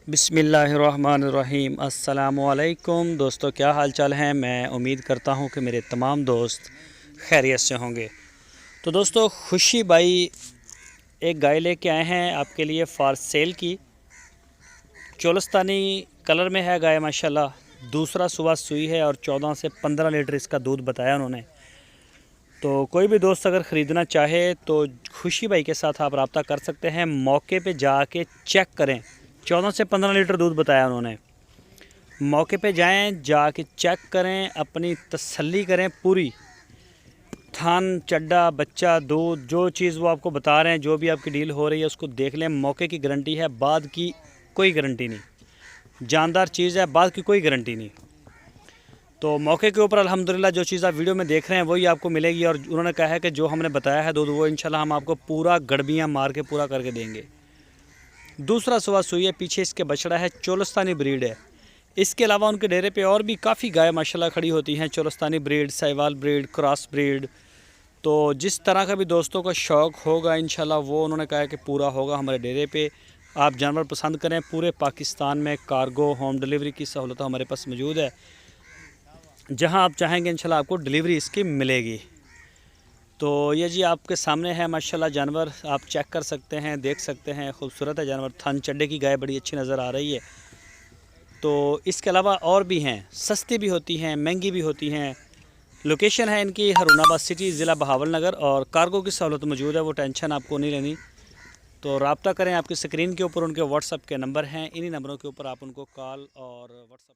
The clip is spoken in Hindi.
बिस्मिल्लाहिर्रहमानिर्रहीम। अस्सलामुअलैकुम दोस्तों, क्या हाल चाल हैं। मैं उम्मीद करता हूं कि मेरे तमाम दोस्त खैरियत से होंगे। तो दोस्तों, खुशी भाई एक गाय लेके आए हैं आपके लिए फॉर सेल की। चोलस्तानी कलर में है गाय माशाल्लाह। दूसरा सुबह सुई है और 14 से 15 लीटर इसका दूध बताया उन्होंने। तो कोई भी दोस्त अगर ख़रीदना चाहे तो खुशी भाई के साथ आप रब्ता कर सकते हैं। मौके पे जाके चेक करें। 14 से 15 लीटर दूध बताया उन्होंने। मौके पे जाएं, जाके चेक करें, अपनी तसल्ली करें पूरी। थान, चड्डा, बच्चा, दूध, जो चीज़ वो आपको बता रहे हैं, जो भी आपकी डील हो रही है उसको देख लें। मौके की गारंटी है, बाद की कोई गारंटी नहीं। जानदार चीज़ है, बाद की कोई गारंटी नहीं। तो मौके के ऊपर अल्हम्दुलिल्लाह जो चीज़ आप वीडियो में देख रहे हैं वही आपको मिलेगी। और उन्होंने कहा है कि जो हमने बताया है दूध वो इंशाल्लाह हम आपको पूरा गड़बियाँ मार के पूरा करके देंगे। दूसरा सुबह सुई है, पीछे इसके बछड़ा है, चोलस्तानी ब्रीड है। इसके अलावा उनके डेरे पे और भी काफ़ी गाय माशाल्लाह खड़ी होती हैं, Cholistani breed, Sahiwal breed, cross breed. तो जिस तरह का भी दोस्तों का शौक़ होगा इंशाल्लाह वो उन्होंने कहा है कि पूरा होगा हमारे डेरे पे। आप जानवर पसंद करें, पूरे पाकिस्तान में कार्गो होम डिलीवरी की सहूलत हमारे पास मौजूद है। जहां आप चाहेंगे इंशाल्लाह आपको डिलीवरी इसकी मिलेगी। तो ये जी आपके सामने है माशाल्लाह जानवर, आप चेक कर सकते हैं, देख सकते हैं। खूबसूरत है जानवर। थन चड्डे की गाय बड़ी अच्छी नज़र आ रही है। तो इसके अलावा और भी हैं, सस्ती भी होती हैं, महंगी भी होती हैं। लोकेशन है इनकी हरुणाबाद सिटी, ज़िला बहावलनगर, और कार्गो की सहूलत मौजूद है, वो टेंशन आपको नहीं लेनी। तो रब्ता करें, आपकी स्क्रीन के ऊपर उनके व्हाट्सअप के नंबर हैं, इन्हीं नंबरों के ऊपर आप उनको कॉल और व्हाट्सअप